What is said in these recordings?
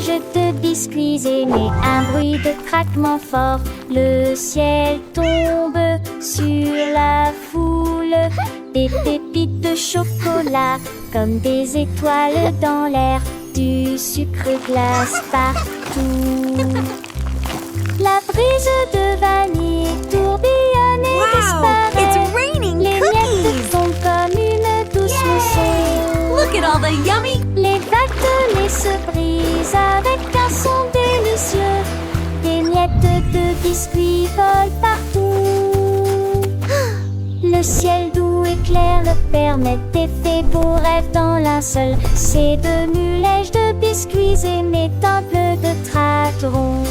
nuages de biscuits est né, un bruit de craquement fort. Le ciel tombe sur la foule, des pépites de chocolat comme des étoiles dans l'air, du sucre glace partout. La brise de vanille tourbillonne et disparaît. It's raining Les miettes tombent comme une douce mousson. Look at all the yummy... Les vagues de lait se brisent avec un son délicieux. Des miettes de biscuits volent partout. Le ciel doux et clair le permet d'effet beaux rêves dans linceul. C'est de nuages de biscuits et mes temples de tracterons.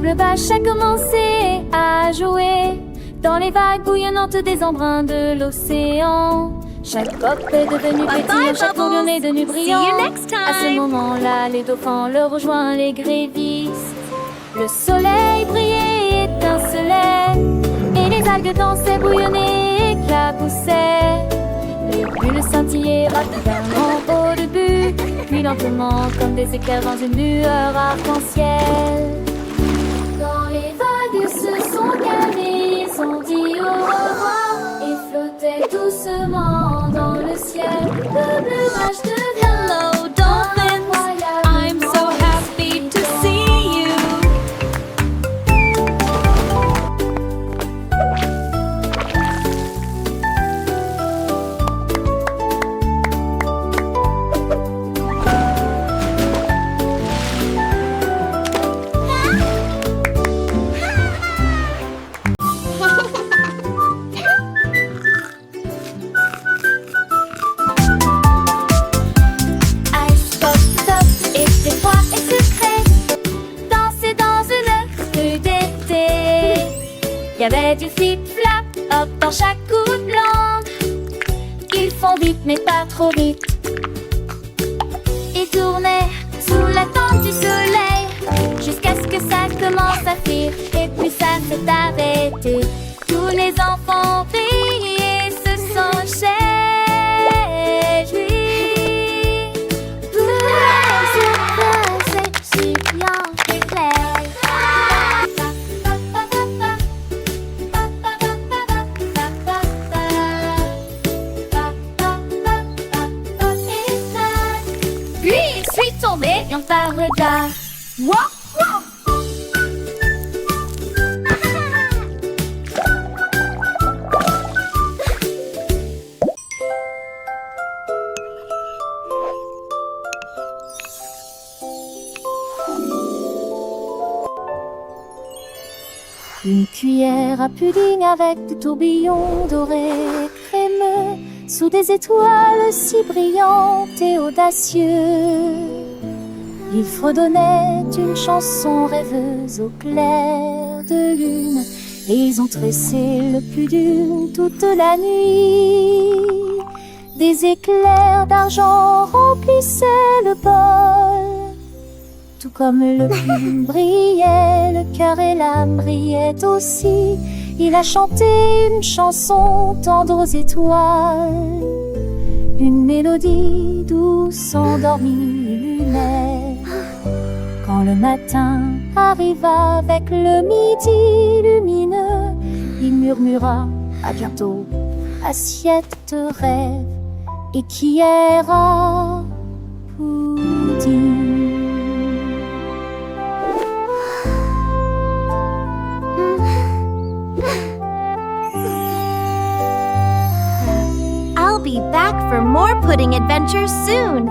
Le bâche a commencé à jouer dans les vagues bouillonnantes des embruns de l'océan. Chaque coque est devenue pétillante, chaque bourgeon est devenu brillant. See you next time. À ce moment-là, les dauphins le rejoignent, les grévisses. Le soleil brillait et étincelait, et les algues dansaient, bouillonnaient, éclaboussaient. Les bulles scintillaient rapidement au début, puis lentement comme des éclairs dans une lueur arc-en-ciel. Quand les vagues se sont calmées, ils ont dit au revoir et flottaient doucement dans le ciel. Le nuage devient Hello, dolphins. I'm so happy to see you. Ice pop top et ses froid et secret, danser dans une rue d'été. Y avait du flip-flap hop dans chaque coup de langue. Ils font vite mais pas trop vite. Ils tournaient sous la tente du soleil jusqu'à ce que ça commence à fuir. Et puis ça s'est arrêté. Tous les enfants rient et se sont réjouis. C'est super et clair. Puis il suis tombé dans par regard. Wow, wow. Une cuillère à pudding avec du tourbillon doré et crémeux sous des étoiles si brillantes et audacieux. Il fredonnait une chanson rêveuse au clair de lune et ils ont tressé le pudding toute la nuit. Des éclairs d'argent remplissaient le bol. Tout comme le pudding brillait, le cœur et l'âme brillaient aussi. Il a chanté une chanson tendre aux étoiles, une mélodie douce endormie lunaire. Quand le matin arriva avec le midi lumineux, il murmura à bientôt, assiette de rêve, et qui era pudding. I'll be back for more pudding adventures soon.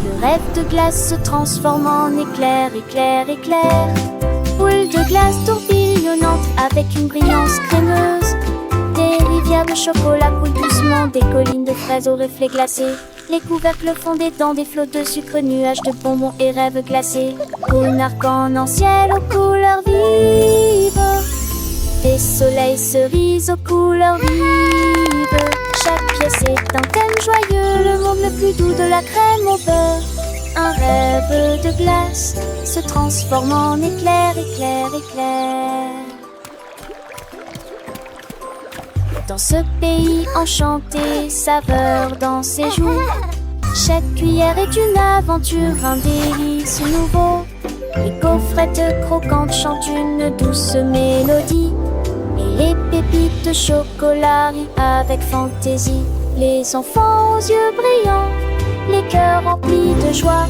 Le rêve de glace se transforme en éclair, éclair, éclair. Boule de glace tourbillon rayonnante avec une brillance crémeuse. Des rivières de chocolat coulent doucement, des collines de fraises aux reflets glacés. Les couvercles fondés dans des flots de sucre, nuages de bonbons et rêves glacés. Un arc-en-ciel aux couleurs vives, des soleils cerises aux couleurs vives. Chaque pièce est un thème joyeux, le monde le plus doux de la crème au beurre. Un rêve de glace se transforme en éclair, éclair, éclair. Dans ce pays enchanté, saveur dans ses joues. Chaque cuillère est une aventure, un délice nouveau. Les gaufrettes croquantes chantent une douce mélodie. Et les pépites de chocolat rient avec fantaisie. Les enfants aux yeux brillants, les cœurs remplis de joie,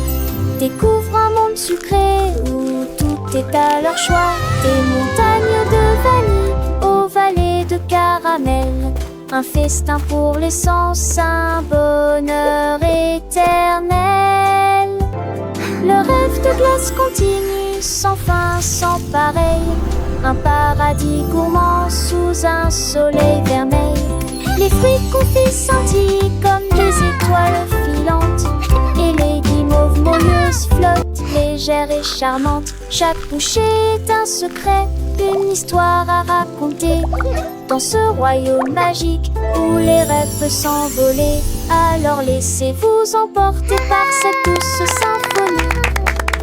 découvrent un monde sucré où tout est à leur choix. Des montagnes de vanille aux vallées de caramel, un festin pour les sens, un bonheur éternel. Le rêve de glace continue, sans fin, sans pareil. Un paradis gourmand sous un soleil vermeil. Les fruits confits scintillent comme des étoiles filantes. Et les guimauves moelleuses flottent, légères et charmantes. Chaque bouchée est un secret, une histoire à raconter. Dans ce royaume magique où les rêves peuvent s'envoler, alors laissez-vous emporter par cette douce symphonie.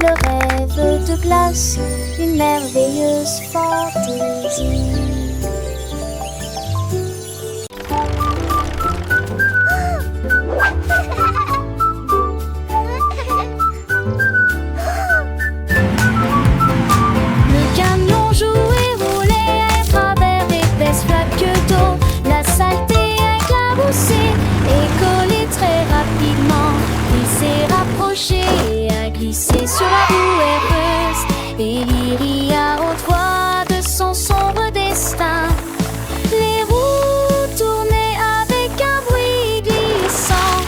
Le rêve de glace, une merveilleuse fantaisie. Le camion jouait, roulait à travers d'épaisses flaques d'eau. La saleté a éclaboussé et collé très rapidement. Il s'est rapproché et a glissé sur la roue heureuse. Et l'Irie à haute voix de son sombre destin. Les roues tournaient avec un bruit glissant,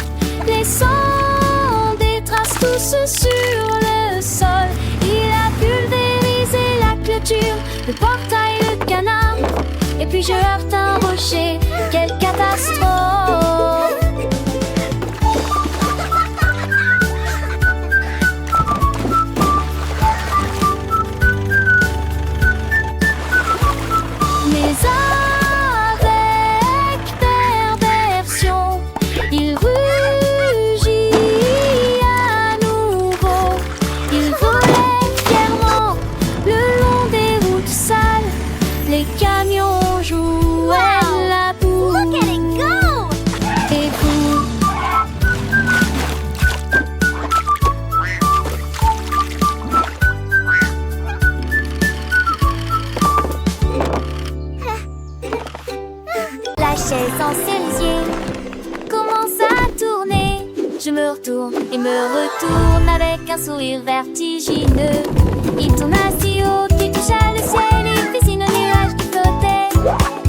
laissant des traces douces sur le sol. Il a pulvérisé la clôture, le portail, le canard. Et puis je heurte un rocher, quelle catastrophe! Mais avec perversion, il rugit à nouveau. Il volait fièrement le long des routes sales. Les camions jouaient la boue. Look at it go! Et vous, La chaise en cerisier commence à tourner. Je me retourne et me retourne avec un sourire vertigineux. Il tourne si haut qu'il toucha le ciel et dessine un nuage qui flottait.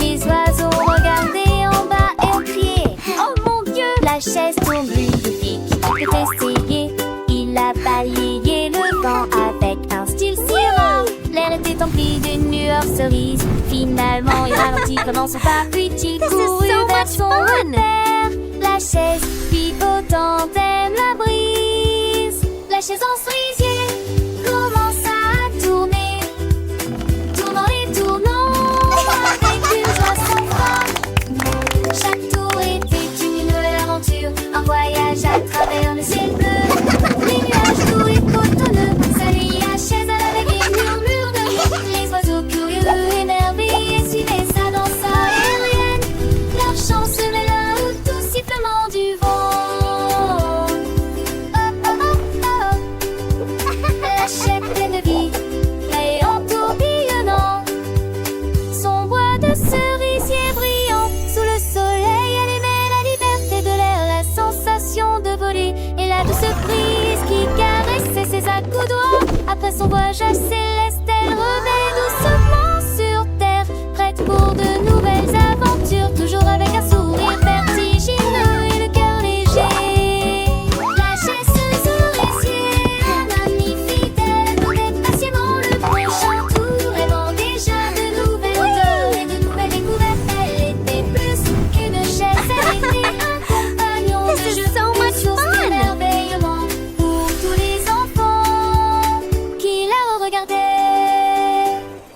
Les oiseaux regardaient en bas et ont crié: oh mon Dieu! La chaise tourne lui depuis qu'il peut essayer. Il a balayé le vent avec un style si rare. L'air était empli d'une lueur cerise. Finalement, il ralentit, prenant son parapluie. Il courut vers son repère. La chaise pivotant aime la brise. La chaise en cerisier commence à tourner, tournant et tournant avec une joie sans fin. Chaque tour était une nouvelle aventure, un voyage à travers le ciel bleu. Les nuages doux et cotonneux saluaient la chaise avec des murmures de rire. Les oiseaux curieux émerveillés suivaient sa danse aérienne. Leur chant se mêla au doux sifflement du vent. Oh, oh, oh, oh. La chaise pleine de vie et en tourbillonnant. Son bois de cerisier brillant sous le soleil allumait la liberté de l'air, la sensation de voler et la douce brise qui caressait ses accoudoirs. Après son voyage accéléré,